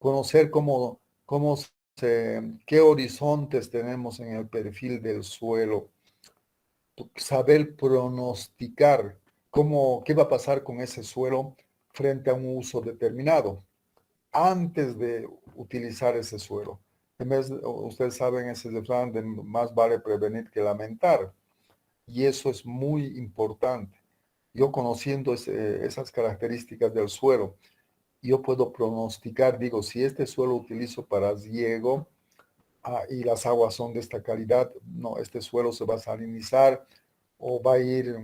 conocer qué horizontes tenemos en el perfil del suelo, saber pronosticar qué va a pasar con ese suelo frente a un uso determinado antes de utilizar ese suelo. En vez de, ustedes saben ese refrán de más vale prevenir que lamentar. Y eso es muy importante. Yo conociendo esas características del suelo, yo puedo pronosticar, digo, si este suelo utilizo para riego y las aguas son de esta calidad, no, este suelo se va a salinizar o va a ir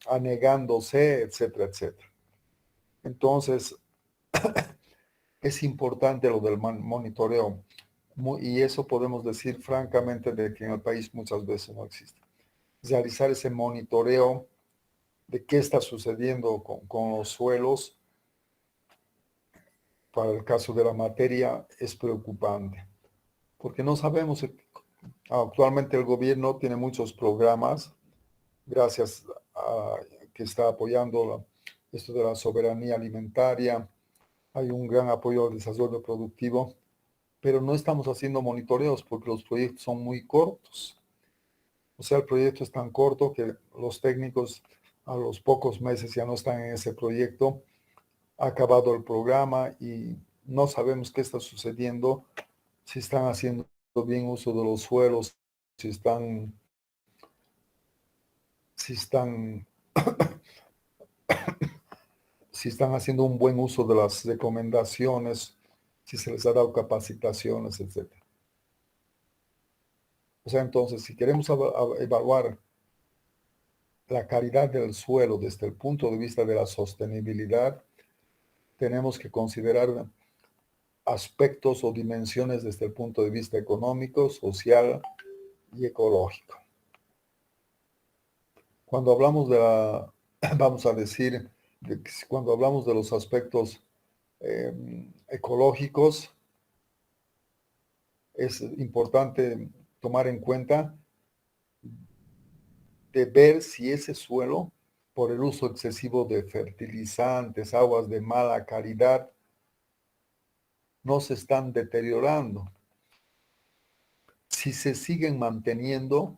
anegándose, etcétera, etcétera. Entonces, es importante lo del monitoreo. Y eso podemos decir francamente de que en el país muchas veces no existe. Realizar ese monitoreo de qué está sucediendo con los suelos para el caso de la materia es preocupante, porque no sabemos. Actualmente el gobierno tiene muchos programas, gracias a que está apoyando esto de la soberanía alimentaria. Hay un gran apoyo al desarrollo productivo, pero no estamos haciendo monitoreos porque los proyectos son muy cortos. O sea, el proyecto es tan corto que los técnicos a los pocos meses ya no están en ese proyecto, ha acabado el programa y no sabemos qué está sucediendo, si están haciendo bien uso de los suelos, si están, si están, si están haciendo un buen uso de las recomendaciones, si se les ha dado capacitaciones, etc. O sea, entonces, si queremos evaluar la calidad del suelo desde el punto de vista de la sostenibilidad, tenemos que considerar aspectos o dimensiones desde el punto de vista económico, social y ecológico. Cuando hablamos vamos a decir, cuando hablamos de los aspectos ecológicos, es importante tomar en cuenta de ver si ese suelo, por el uso excesivo de fertilizantes, aguas de mala calidad, no se están deteriorando. Si se siguen manteniendo,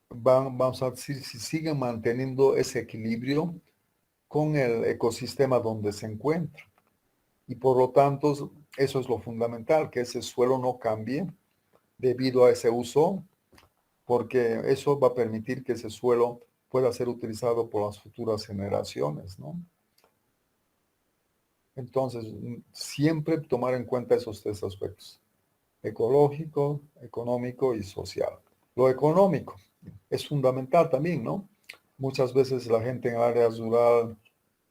vamos a decir, si siguen manteniendo ese equilibrio con el ecosistema donde se encuentra. Y por lo tanto, eso es lo fundamental, que ese suelo no cambie debido a ese uso, porque eso va a permitir que ese suelo pueda ser utilizado por las futuras generaciones, ¿no? Entonces, siempre tomar en cuenta esos tres aspectos: ecológico, económico y social. Lo económico es fundamental también, ¿no? Muchas veces la gente en el área rural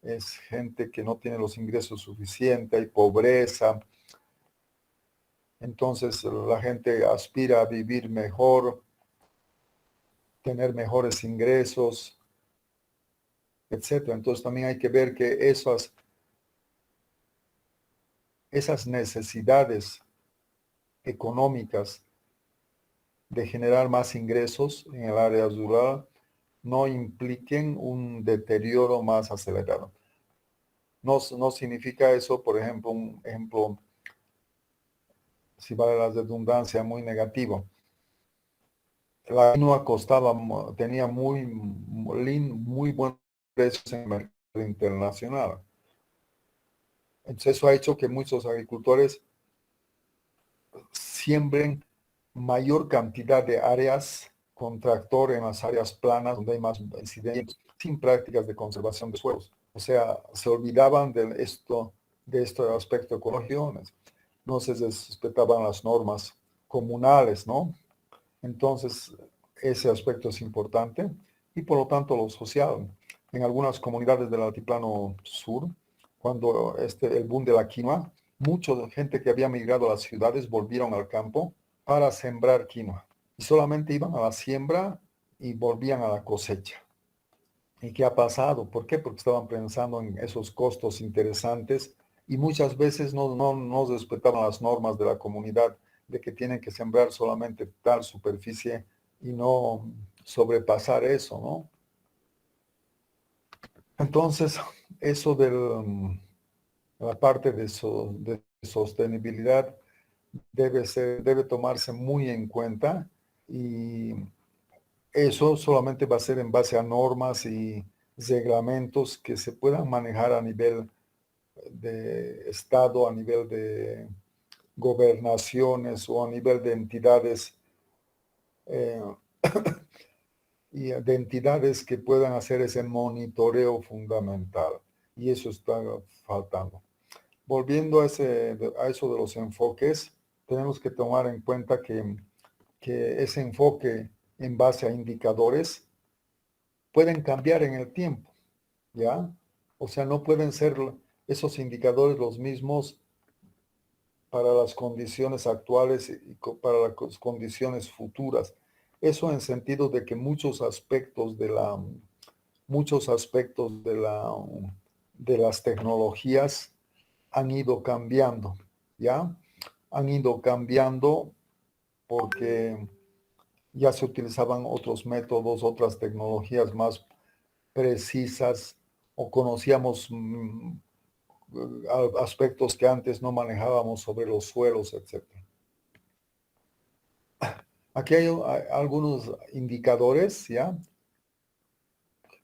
es gente que no tiene los ingresos suficientes, hay pobreza. Entonces la gente aspira a vivir mejor, tener mejores ingresos, etcétera. Entonces también hay que ver que esas necesidades económicas de generar más ingresos en el área rural no impliquen un deterioro más acelerado. No significa eso, por ejemplo, un ejemplo, si vale la redundancia, muy negativo. La quinoa tenía muy buenos precios en el mercado internacional. Entonces eso ha hecho que muchos agricultores siembren mayor cantidad de áreas con tractor en las áreas planas donde hay más incidentes, sin prácticas de conservación de suelos. O sea, se olvidaban de este aspecto ecológico, no se respetaban las normas comunales, ¿no? Entonces, ese aspecto es importante y por lo tanto lo social. En algunas comunidades del altiplano sur, cuando el boom de la quinoa, mucha gente que había migrado a las ciudades volvieron al campo para sembrar quinoa. Y solamente iban a la siembra y volvían a la cosecha. ¿Y qué ha pasado? ¿Por qué? Porque estaban pensando en esos costos interesantes y muchas veces no respetaban las normas de la comunidad de que tienen que sembrar solamente tal superficie y no sobrepasar eso, ¿no? Entonces, eso de la parte de sostenibilidad debe tomarse muy en cuenta, y eso solamente va a ser en base a normas y reglamentos que se puedan manejar a nivel de Estado, a nivel de gobernaciones o a nivel de entidades eh, y de entidades que puedan hacer ese monitoreo fundamental. Y eso está faltando. Volviendo a eso de los enfoques, tenemos que tomar en cuenta que ese enfoque en base a indicadores pueden cambiar en el tiempo, ¿ya? O sea, no pueden ser esos indicadores los mismos para las condiciones actuales y para las condiciones futuras. Eso en sentido de que muchos aspectos de las tecnologías han ido cambiando, ¿ya? Han ido cambiando porque ya se utilizaban otros métodos, otras tecnologías más precisas, o conocíamos aspectos que antes no manejábamos sobre los suelos, etc. Aquí hay algunos indicadores, ¿ya?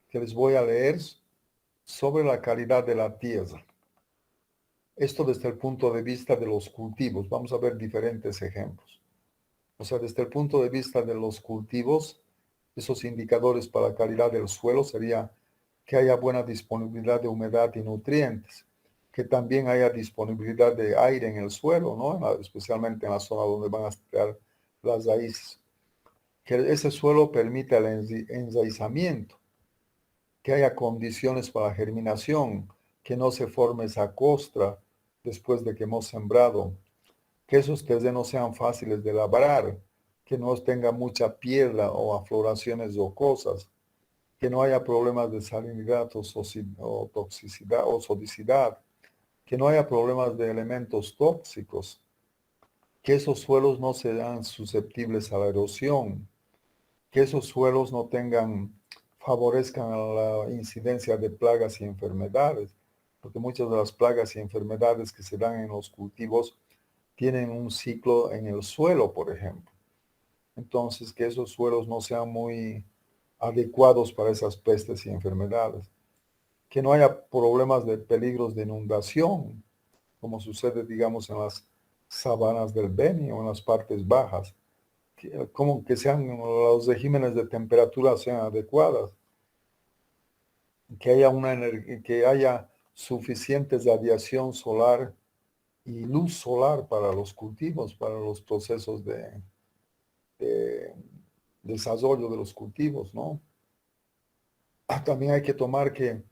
Que les voy a leer sobre la calidad de la tierra. Esto desde el punto de vista de los cultivos. Vamos a ver diferentes ejemplos. O sea, desde el punto de vista de los cultivos, esos indicadores para la calidad del suelo sería que haya buena disponibilidad de humedad y nutrientes, que también haya disponibilidad de aire en el suelo, ¿no? Especialmente en la zona donde van a estar las raíces, que ese suelo permita el enraizamiento, que haya condiciones para germinación, que no se forme esa costra después de que hemos sembrado, que esos terrenos sean fáciles de labrar, que no tenga mucha piedra o afloraciones rocosas, que no haya problemas de salinidad o toxicidad o sodicidad, que no haya problemas de elementos tóxicos, que esos suelos no sean susceptibles a la erosión, que esos suelos no favorezcan a la incidencia de plagas y enfermedades, porque muchas de las plagas y enfermedades que se dan en los cultivos tienen un ciclo en el suelo, por ejemplo. Entonces, que esos suelos no sean muy adecuados para esas pestes y enfermedades. Que no haya problemas de peligros de inundación, como sucede, digamos, en las sabanas del Beni o en las partes bajas. Como que los regímenes de temperatura sean adecuadas, que haya suficiente radiación solar y luz solar para los cultivos, para los procesos de desarrollo de los cultivos, ¿no? También hay que tomar que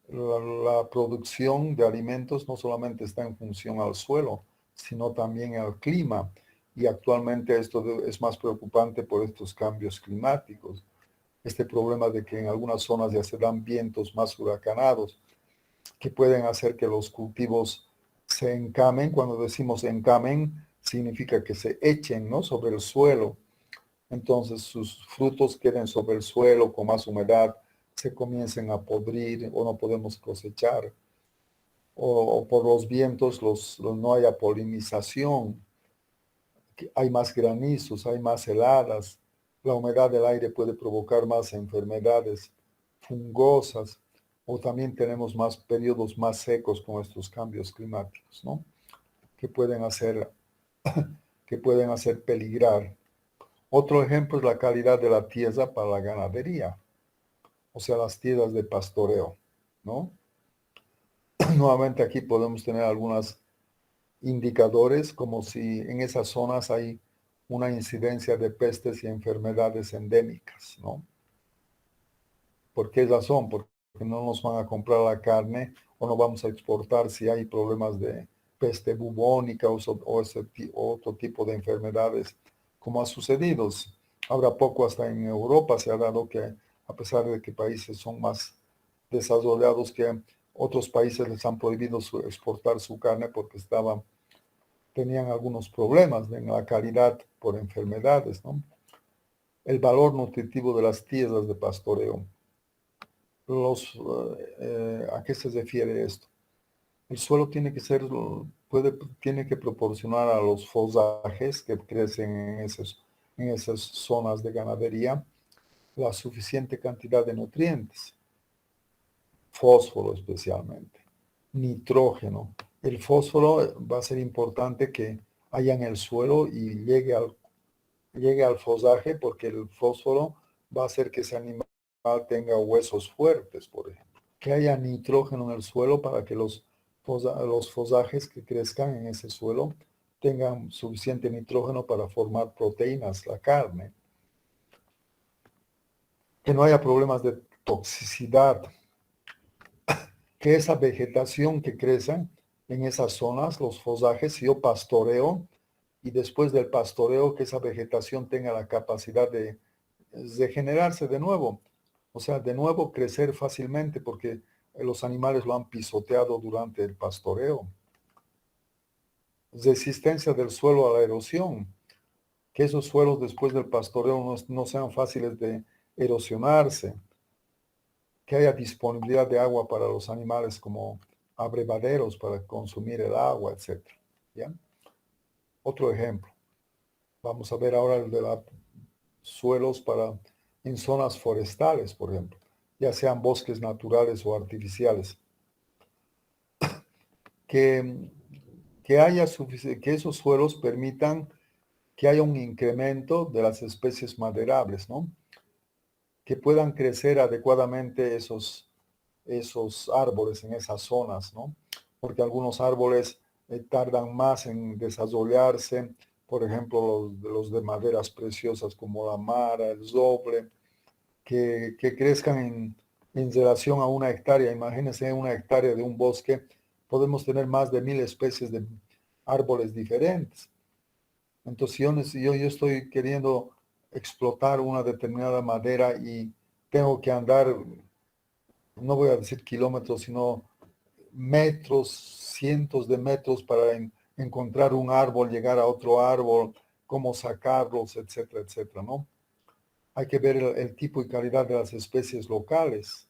la producción de alimentos no solamente está en función al suelo, sino también al clima. Y actualmente esto es más preocupante por estos cambios climáticos. Este problema de que en algunas zonas ya se dan vientos más huracanados que pueden hacer que los cultivos se encamen. Cuando decimos encamen, significa que se echen, ¿no?, sobre el suelo. Entonces sus frutos queden sobre el suelo con más humedad, se comiencen a podrir o no podemos cosechar. O por los vientos no haya polinización, hay más granizos, hay más heladas, la humedad del aire puede provocar más enfermedades fungosas, o también tenemos más periodos más secos con estos cambios climáticos, ¿no? Que pueden hacer, que pueden hacer peligrar. Otro ejemplo es la calidad de la tierra para la ganadería, o sea, las tierras de pastoreo, ¿no? Nuevamente aquí podemos tener algunos indicadores como si en esas zonas hay una incidencia de pestes y enfermedades endémicas, ¿no? ¿Por qué razón? Porque no nos van a comprar la carne o no vamos a exportar si hay problemas de peste bubónica o otro tipo de enfermedades, como ha sucedido. Ahora poco hasta en Europa se ha dado que, a pesar de que países son más desarrollados, que otros países les han prohibido exportar su carne porque tenían algunos problemas en la calidad por enfermedades, ¿no? El valor nutritivo de las tierras de pastoreo. ¿A qué se refiere esto? El suelo tiene que ser tiene que proporcionar a los fosajes que crecen en esas zonas de ganadería la suficiente cantidad de nutrientes, fósforo especialmente, nitrógeno. El fósforo va a ser importante que haya en el suelo y llegue al fosaje, porque el fósforo va a hacer que ese animal tenga huesos fuertes, por ejemplo. Que haya nitrógeno en el suelo para que los fosajes que crezcan en ese suelo tengan suficiente nitrógeno para formar proteínas, la carne. Que no haya problemas de toxicidad. Que esa vegetación que crece en esas zonas, los fosajes, si yo pastoreo, y después del pastoreo que esa vegetación tenga la capacidad de generarse de nuevo. O sea, de nuevo crecer fácilmente porque los animales lo han pisoteado durante el pastoreo. Resistencia del suelo a la erosión. Que esos suelos después del pastoreo no sean fáciles de erosionarse. Que haya disponibilidad de agua para los animales como abrevaderos para consumir el agua, etc. ¿Ya? Otro ejemplo. Vamos a ver ahora el de los suelos en zonas forestales, por ejemplo, ya sean bosques naturales o artificiales. Que, que esos suelos permitan que haya un incremento de las especies maderables, ¿no? Que puedan crecer adecuadamente esos árboles en esas zonas, ¿no? Porque algunos árboles tardan más en desarrollarse, por ejemplo, los de maderas preciosas como la mara, el roble, que crezcan en relación a una hectárea. Imagínense una hectárea de un bosque, podemos tener más de 1000 especies de árboles diferentes. Entonces yo estoy queriendo explotar una determinada madera y tengo que andar, no voy a decir kilómetros, sino metros, cientos de metros para encontrar un árbol, llegar a otro árbol, cómo sacarlos, etcétera, etcétera, ¿no? Hay que ver el tipo y calidad de las especies locales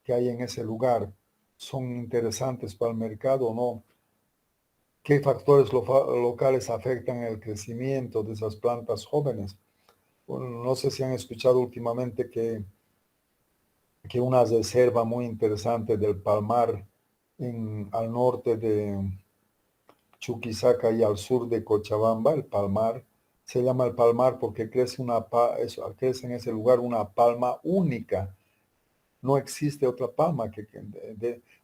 que hay en ese lugar. ¿Son interesantes para el mercado o no? ¿Qué factores locales afectan el crecimiento de esas plantas jóvenes? Bueno, no sé si han escuchado últimamente que una reserva muy interesante del palmar al norte de Chuquisaca y al sur de Cochabamba, el palmar, se llama el palmar porque crece en ese lugar una palma única. No existe otra palma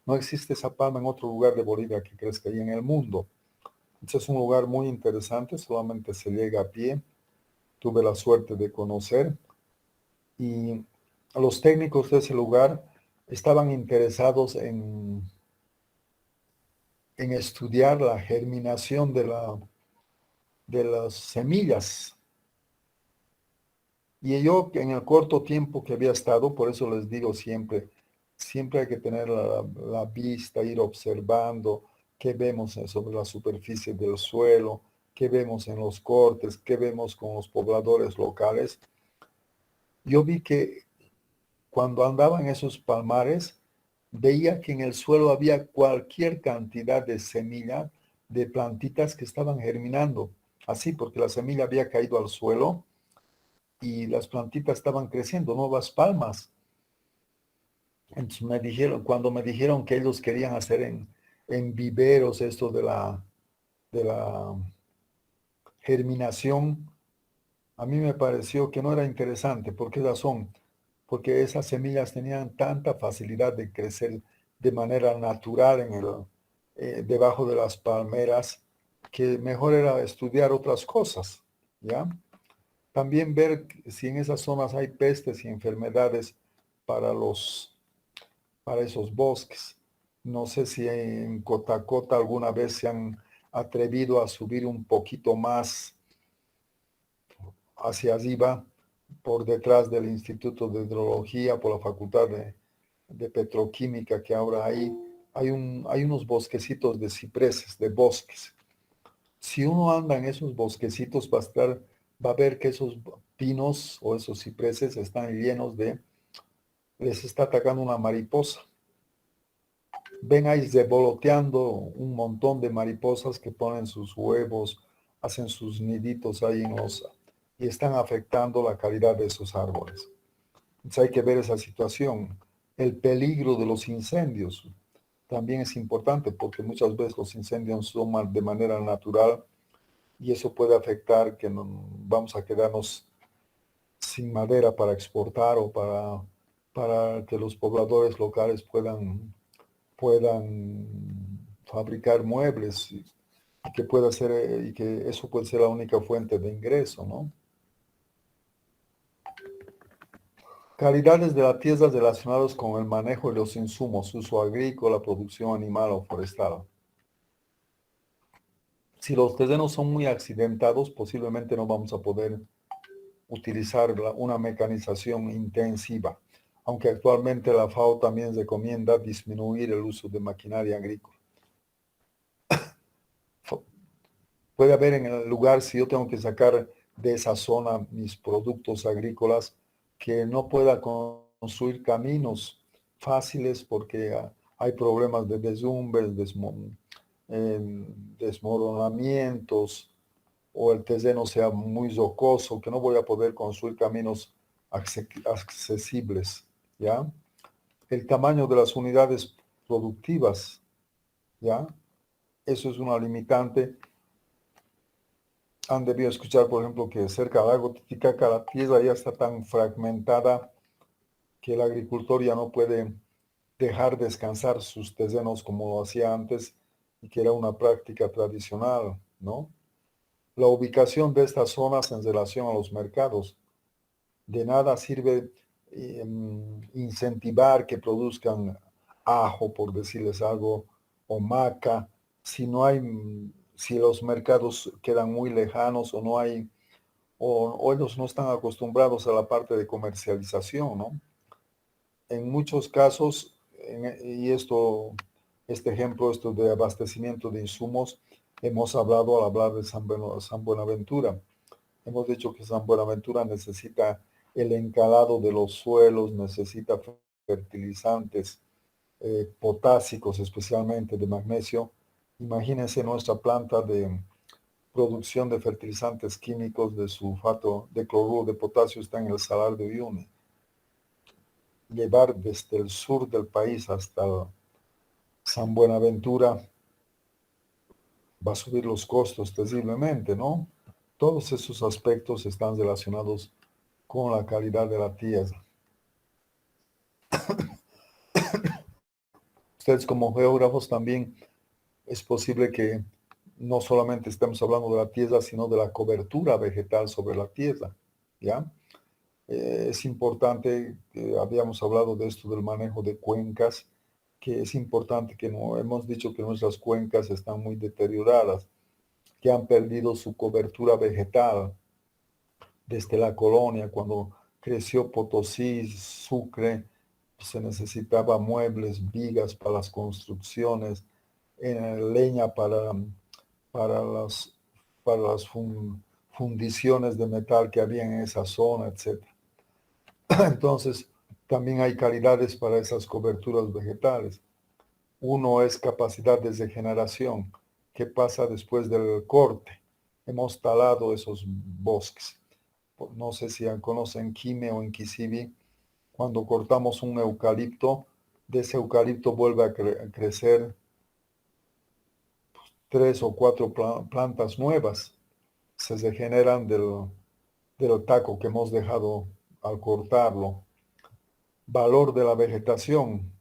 no existe esa palma en otro lugar de Bolivia que crezca ahí en el mundo. Entonces es un lugar muy interesante, solamente se llega a pie. Tuve la suerte de conocer y los técnicos de ese lugar estaban interesados en estudiar la germinación de las semillas. Y yo en el corto tiempo que había estado, por eso les digo siempre hay que tener la vista, ir observando qué vemos sobre la superficie del suelo, qué vemos en los cortes, qué vemos con los pobladores locales. Yo vi que cuando andaba en esos palmares, veía que en el suelo había cualquier cantidad de semilla de plantitas que estaban germinando. Así, porque la semilla había caído al suelo y las plantitas estaban creciendo, nuevas palmas. Entonces cuando me dijeron que ellos querían hacer en viveros esto de la germinación, a mí me pareció que no era interesante. ¿Por qué razón? Porque esas semillas tenían tanta facilidad de crecer de manera natural debajo de las palmeras, que mejor era estudiar otras cosas, ¿ya? También ver si en esas zonas hay pestes y enfermedades para esos bosques. No sé si en Cotacota alguna vez se han atrevido a subir un poquito más hacia arriba, por detrás del Instituto de Hidrología, por la Facultad de Petroquímica que ahora hay unos bosquecitos de cipreses, de bosques. Si uno anda en esos bosquecitos va a ver que esos pinos o esos cipreses están llenos les está atacando una mariposa. ven ahí revoloteando un montón de mariposas que ponen sus huevos, hacen sus niditos ahí y están afectando la calidad de esos árboles. Entonces hay que ver esa situación. El peligro de los incendios también es importante porque muchas veces los incendios son de manera natural y eso puede afectar que vamos a quedarnos sin madera para exportar o para que los pobladores locales puedan fabricar muebles y que pueda ser y que eso puede ser la única fuente de ingreso, ¿no? Calidades de la tierra relacionadas con el manejo de los insumos, uso agrícola, producción animal o forestal. Si los terrenos son muy accidentados, posiblemente no vamos a poder utilizar una mecanización intensiva, aunque actualmente la FAO también recomienda disminuir el uso de maquinaria agrícola. Puede haber en el lugar, si yo tengo que sacar de esa zona mis productos agrícolas, que no pueda construir caminos fáciles porque hay problemas de deslumbres, desmoronamientos, o el terreno sea muy rocoso, que no voy a poder construir caminos accesibles, ¿ya? El tamaño de las unidades productivas, ¿ya? Eso es una limitante. Han debido escuchar, por ejemplo, que cerca del lago Titicaca la tierra ya está tan fragmentada que el agricultor ya no puede dejar descansar sus terrenos como lo hacía antes y que era una práctica tradicional, ¿no? La ubicación de estas zonas en relación a los mercados. De nada sirve incentivar que produzcan ajo, por decirles algo, o maca, si no hay, si los mercados quedan muy lejanos o no hay, o ellos no están acostumbrados a la parte de comercialización, ¿no? En muchos casos, y este ejemplo, esto de abastecimiento de insumos, hemos hablado al hablar de San Buenaventura. Hemos dicho que San Buenaventura necesita el encalado de los suelos, necesita fertilizantes potásicos, especialmente de magnesio. Imagínense nuestra planta de producción de fertilizantes químicos de sulfato de cloruro de potasio está en el Salar de Uyuni. Llevar desde el sur del país hasta San Buenaventura va a subir los costos terriblemente, ¿no? Todos esos aspectos están relacionados con la calidad de la tierra. Ustedes como geógrafos también es posible que no solamente estemos hablando de la tierra, sino de la cobertura vegetal sobre la tierra, ¿ya? Es importante, habíamos hablado de esto del manejo de cuencas, que es importante que no, hemos dicho que nuestras cuencas están muy deterioradas, que han perdido su cobertura vegetal desde la colonia, cuando creció Potosí, Sucre, se necesitaba muebles, vigas para las construcciones, leña para las, para las fundiciones de metal que había en esa zona, etc. Entonces, también hay calidades para esas coberturas vegetales. Uno es capacidad de regeneración. ¿Qué pasa después del corte? Hemos talado esos bosques. No sé si conocen Quime o Inquisibi. Cuando cortamos un eucalipto, de ese eucalipto vuelve a crecer 3 o 4 plantas nuevas. Se regeneran del taco que hemos dejado al cortarlo. Valor de la vegetación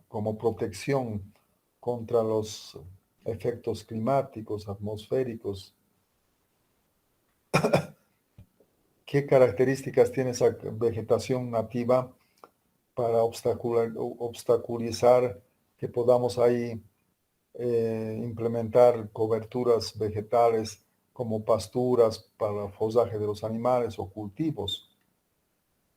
como protección contra los efectos climáticos, atmosféricos. ¿Qué características tiene esa vegetación nativa para obstaculizar que podamos ahí implementar coberturas vegetales como pasturas para follaje de los animales o cultivos?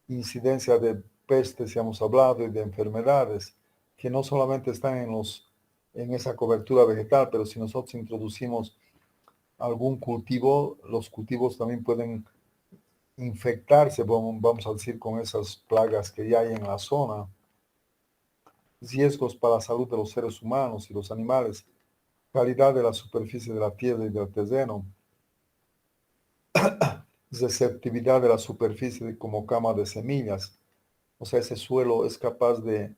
Incidencia de pestes, ya hemos hablado, y de enfermedades, que no solamente están en esa cobertura vegetal, pero si nosotros introducimos algún cultivo, los cultivos también pueden infectarse, vamos a decir, con esas plagas que ya hay en la zona. riesgos para la salud de los seres humanos y los animales, calidad de la superficie de la tierra y del terreno, receptividad de la superficie como cama de semillas. O sea, ese suelo es capaz de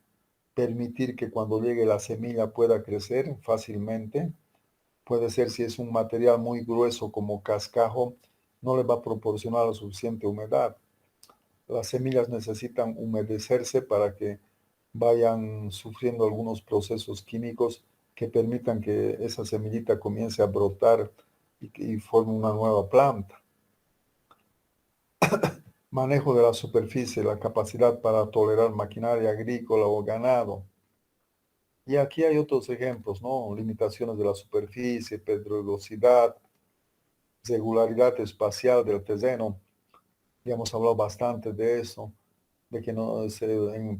permitir que cuando llegue la semilla pueda crecer fácilmente. Puede ser, si es un material muy grueso como cascajo, no le va a proporcionar la suficiente humedad. Las semillas necesitan humedecerse para que vayan sufriendo algunos procesos químicos que permitan que esa semillita comience a brotar y forme una nueva planta. Manejo de la superficie, la capacidad para tolerar maquinaria agrícola o ganado. Y aquí hay otros ejemplos, ¿no? Limitaciones de la superficie, pedregosidad, regularidad espacial del terreno. Ya hemos hablado bastante de eso, de que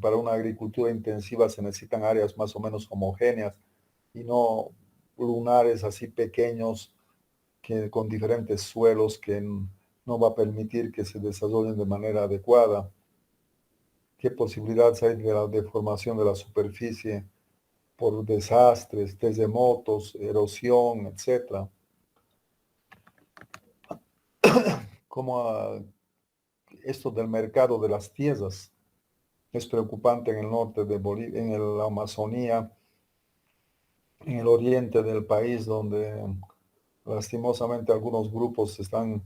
para una agricultura intensiva se necesitan áreas más o menos homogéneas y no lunares así pequeños con diferentes suelos que no va a permitir que se desarrollen de manera adecuada. ¿Qué posibilidades hay de la deformación de la superficie por desastres, terremotos, erosión, etcétera? Como esto del mercado de las tierras es preocupante en el norte de Bolivia, en la Amazonía, en el oriente del país, donde lastimosamente algunos grupos están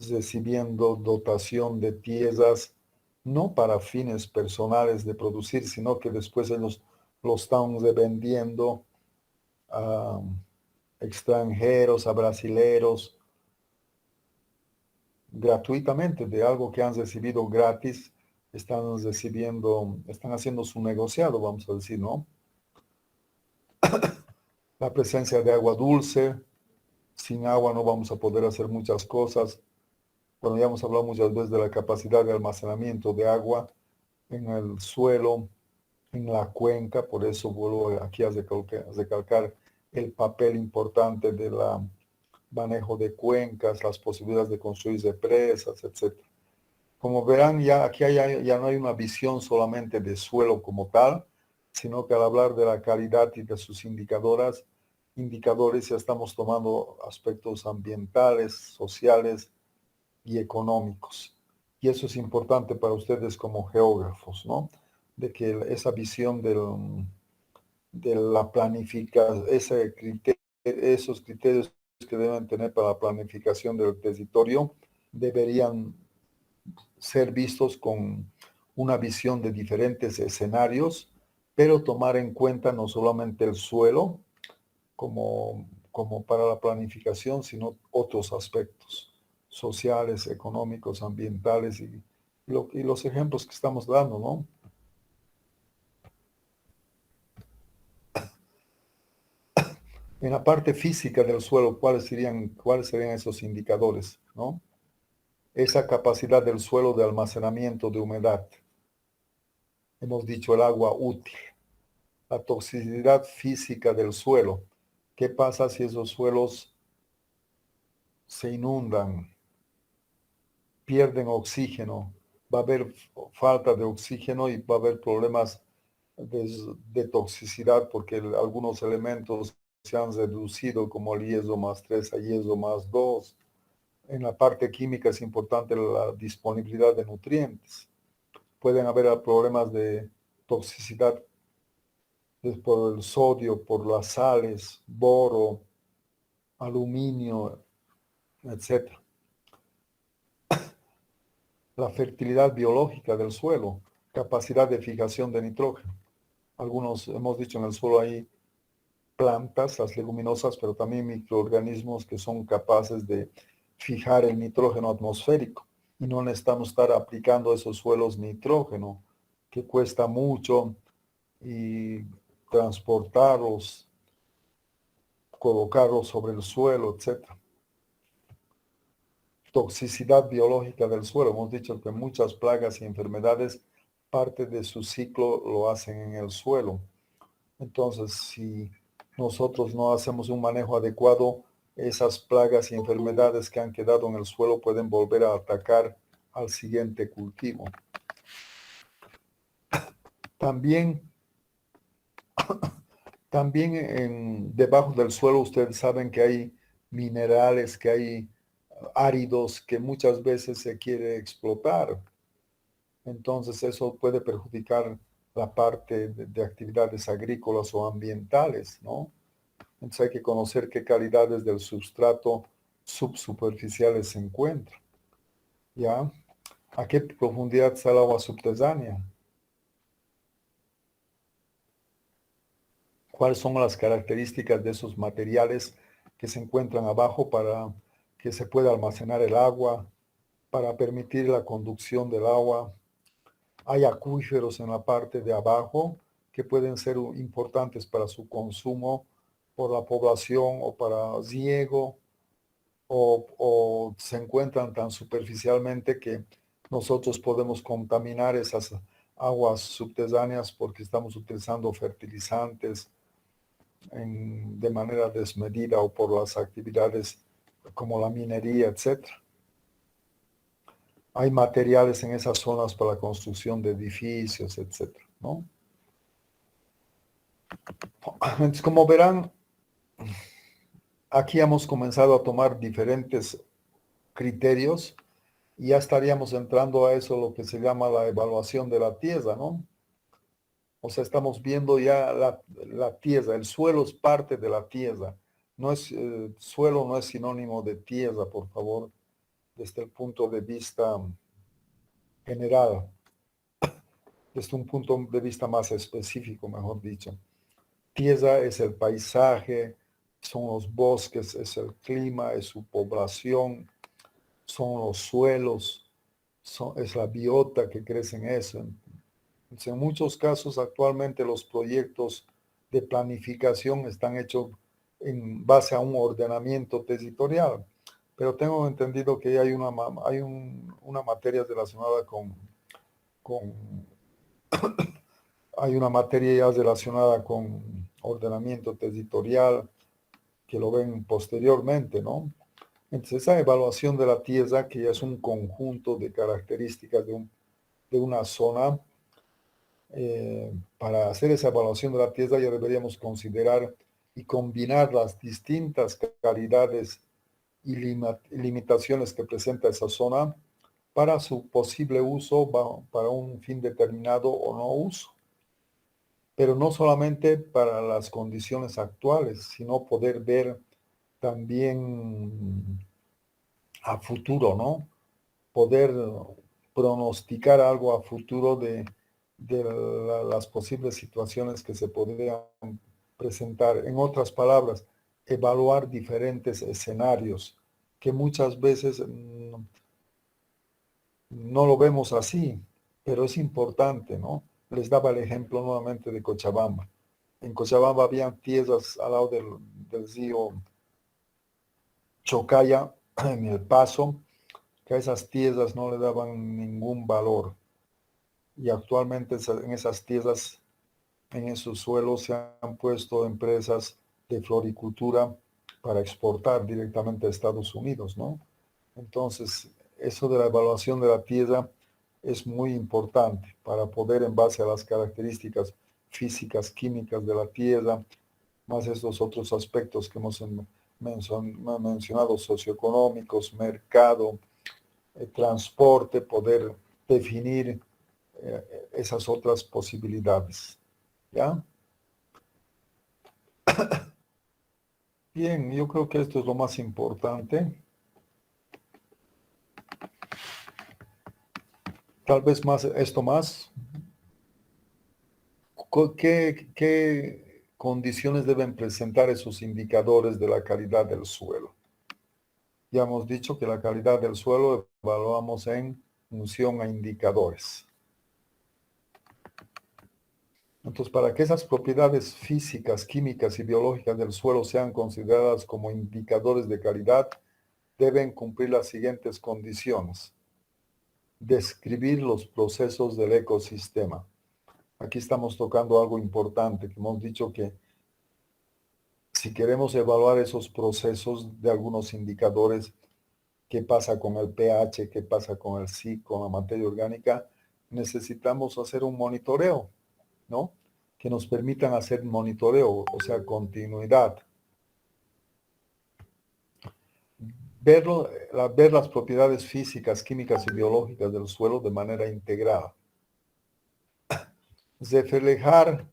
recibiendo dotación de tierras, no para fines personales de producir, sino que después ellos lo están revendiendo a extranjeros, a brasileros, gratuitamente, de algo que han recibido gratis, están haciendo su negociado, vamos a decir, ¿no? La presencia de agua dulce, sin agua no vamos a poder hacer muchas cosas. Bueno, ya hemos hablado muchas veces de la capacidad de almacenamiento de agua en el suelo, en la cuenca, por eso vuelvo aquí a recalcar el papel importante del manejo de cuencas, las posibilidades de construir represas, etc. Como verán, ya aquí ya no hay una visión solamente de suelo como tal, sino que al hablar de la calidad y de sus indicadores ya estamos tomando aspectos ambientales, sociales y económicos. Y eso es importante para ustedes como geógrafos, ¿no? De que esa visión de la planificación, esos criterios que deben tener para la planificación del territorio deberían ser vistos con una visión de diferentes escenarios, pero tomar en cuenta no solamente el suelo como para la planificación, sino otros aspectos sociales, económicos, ambientales y los ejemplos que estamos dando, ¿no? En la parte física del suelo, cuáles serían esos indicadores, ¿no? Esa capacidad del suelo de almacenamiento de humedad. Hemos dicho el agua útil. La toxicidad física del suelo. ¿Qué pasa si esos suelos se inundan, pierden oxígeno? Va a haber falta de oxígeno y va a haber problemas de toxicidad porque algunos elementos se han reducido como el hierro más 3 a hierro más 2. En la parte química es importante la disponibilidad de nutrientes. Pueden haber problemas de toxicidad por el sodio, por las sales, boro, aluminio, etc. La fertilidad biológica del suelo, capacidad de fijación de nitrógeno. Algunos hemos dicho en el suelo hay plantas, las leguminosas, pero también microorganismos que son capaces de fijar el nitrógeno atmosférico. Y no necesitamos estar aplicando a esos suelos nitrógeno, que cuesta mucho, y transportarlos, colocarlos sobre el suelo, etc. Toxicidad biológica del suelo. Hemos dicho que muchas plagas y enfermedades, parte de su ciclo lo hacen en el suelo. Entonces, si nosotros no hacemos un manejo adecuado, esas plagas y enfermedades que han quedado en el suelo pueden volver a atacar al siguiente cultivo. También También debajo del suelo ustedes saben que hay minerales, que hay áridos que muchas veces se quiere explotar. Entonces eso puede perjudicar la parte de actividades agrícolas o ambientales, ¿no? Entonces hay que conocer qué calidades del substrato subsuperficiales se encuentran, ¿ya? ¿A qué profundidad está el agua subterránea? ¿Cuáles son las características de esos materiales que se encuentran abajo para que se pueda almacenar el agua, para permitir la conducción del agua? Hay acuíferos en la parte de abajo que pueden ser importantes para su consumo por la población o para riego, o se encuentran tan superficialmente que nosotros podemos contaminar esas aguas subterráneas porque estamos utilizando fertilizantes de manera desmedida o por las actividades como la minería, etcétera. Hay materiales en esas zonas para la construcción de edificios, etcétera, ¿no? Entonces, como verán, aquí hemos comenzado a tomar diferentes criterios y ya estaríamos entrando a eso, lo que se llama la evaluación de la tierra, ¿no? O sea, estamos viendo ya la tierra, el suelo es parte de la tierra. No es, suelo no es sinónimo de tierra, por favor, desde el punto de vista general, desde un punto de vista más específico, mejor dicho. Tierra es el paisaje, son los bosques, es el clima, es su población, son los suelos, es la biota que crece en eso. Entonces, en muchos casos actualmente los proyectos de planificación están hechos en base a un ordenamiento territorial, pero tengo entendido que hay una materia relacionada con hay una materia ya relacionada con ordenamiento territorial que lo ven posteriormente, ¿no? Entonces, esa evaluación de la tierra, que ya es un conjunto de características de una zona, para hacer esa evaluación de la tierra ya deberíamos considerar y combinar las distintas calidades y limitaciones que presenta esa zona para su posible uso para un fin determinado o no uso. Pero no solamente para las condiciones actuales, sino poder ver también a futuro, ¿no? Poder pronosticar algo a futuro de las posibles situaciones que se podrían presentar. En otras palabras, evaluar diferentes escenarios que muchas veces no lo vemos así, pero es importante, ¿no? Les daba el ejemplo nuevamente de Cochabamba. En Cochabamba habían tierras al lado del río Chocaya, en El Paso, que a esas tierras no le daban ningún valor. Y actualmente en esas tierras, en esos suelos, se han puesto empresas de floricultura para exportar directamente a Estados Unidos, ¿no? Entonces, eso de la evaluación de la tierra es muy importante para poder, en base a las características físicas, químicas de la tierra, más estos otros aspectos que hemos mencionado, socioeconómicos, mercado, transporte, poder definir esas otras posibilidades. ¿Ya? Bien, yo creo que esto es lo más importante. Tal vez más, esto más. ¿Qué condiciones deben presentar esos indicadores de la calidad del suelo? Ya hemos dicho que la calidad del suelo evaluamos en función a indicadores. Entonces, para que esas propiedades físicas, químicas y biológicas del suelo sean consideradas como indicadores de calidad, deben cumplir las siguientes condiciones. Describir los procesos del ecosistema. Aquí estamos tocando algo importante, que hemos dicho que si queremos evaluar esos procesos de algunos indicadores, qué pasa con el pH, qué pasa con el SIC, con la materia orgánica, necesitamos hacer un monitoreo, ¿no? que nos permitan hacer monitoreo, o sea, continuidad. Ver las propiedades físicas, químicas y biológicas del suelo de manera integrada. Reflejar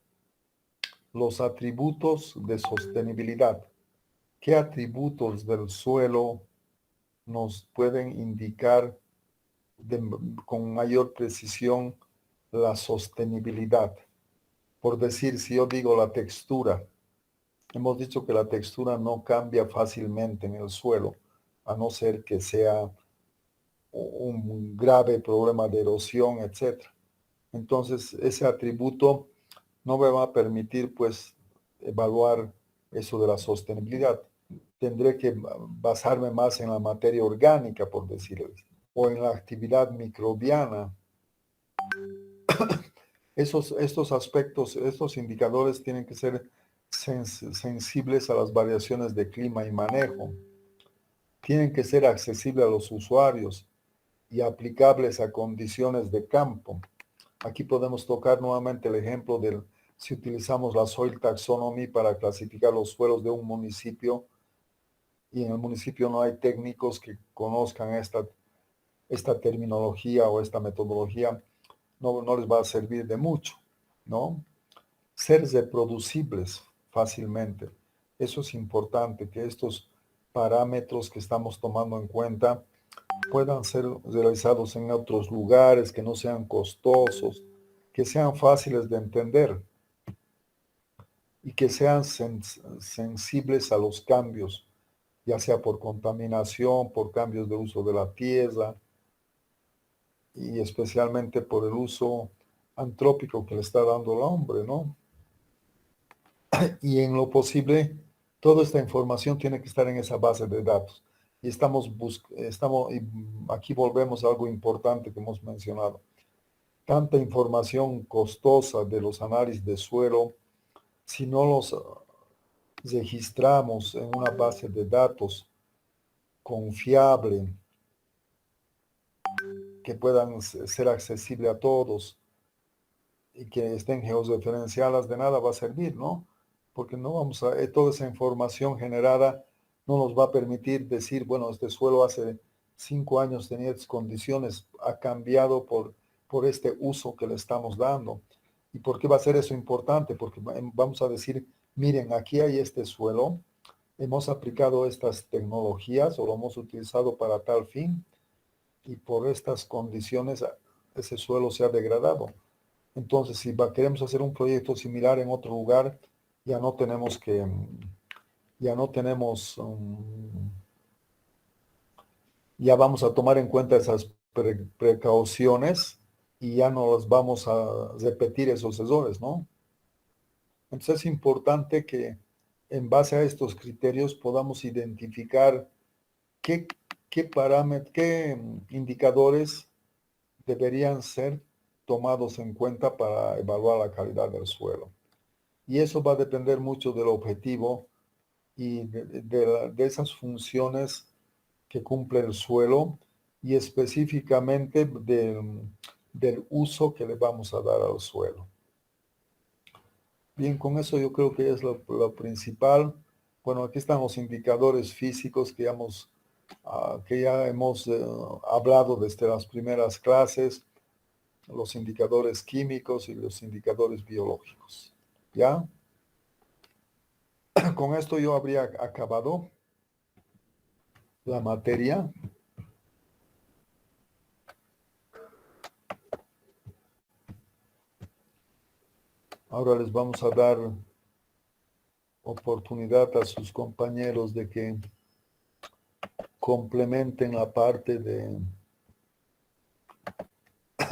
los atributos de sostenibilidad. ¿Qué atributos del suelo nos pueden indicar con mayor precisión la sostenibilidad? Por decir, si yo digo la textura, hemos dicho que la textura no cambia fácilmente en el suelo, a no ser que sea un grave problema de erosión, etc. Entonces, ese atributo no me va a permitir, pues, evaluar eso de la sostenibilidad. Tendré que basarme más en la materia orgánica, por decirlo, o en la actividad microbiana. Estos aspectos, estos indicadores tienen que ser sensibles a las variaciones de clima y manejo. Tienen que ser accesibles a los usuarios y aplicables a condiciones de campo. Aquí podemos tocar nuevamente el ejemplo de si utilizamos la Soil Taxonomy para clasificar los suelos de un municipio y en el municipio no hay técnicos que conozcan esta terminología o esta metodología, no les va a servir de mucho, ¿no? Ser reproducibles fácilmente. Eso es importante, que estos parámetros que estamos tomando en cuenta puedan ser realizados en otros lugares, que no sean costosos, que sean fáciles de entender y que sean sensibles a los cambios, ya sea por contaminación, por cambios de uso de la tierra y especialmente por el uso antrópico que le está dando el hombre, ¿no? Y en lo posible, toda esta información tiene que estar en esa base de datos. Y y aquí volvemos a algo importante que hemos mencionado. Tanta información costosa de los análisis de suelo, si no los registramos en una base de datos confiable, que puedan ser accesibles a todos y que estén georreferenciadas, de nada va a servir, ¿no? Porque no vamos a, toda esa información generada no nos va a permitir decir, bueno, este suelo hace 5 años tenía estas condiciones, ha cambiado por este uso que le estamos dando. ¿Y por qué va a ser eso importante? Porque vamos a decir, miren, aquí hay este suelo, hemos aplicado estas tecnologías o lo hemos utilizado para tal fin y por estas condiciones ese suelo se ha degradado. Entonces, si queremos hacer un proyecto similar en otro lugar, ya no tenemos que, ya no tenemos, ya vamos a tomar en cuenta esas precauciones y ya no las vamos a repetir esos errores, ¿no? Entonces es importante que en base a estos criterios podamos identificar qué parámetros, qué indicadores deberían ser tomados en cuenta para evaluar la calidad del suelo. Y eso va a depender mucho del objetivo y de esas funciones que cumple el suelo y específicamente del uso que le vamos a dar al suelo. Bien, con eso yo creo que es lo principal. Bueno, aquí están los indicadores físicos que ya hemos hablado desde las primeras clases, los indicadores químicos y los indicadores biológicos. ¿Ya? Con esto yo habría acabado la materia. Ahora les vamos a dar oportunidad a sus compañeros de que complementen la parte de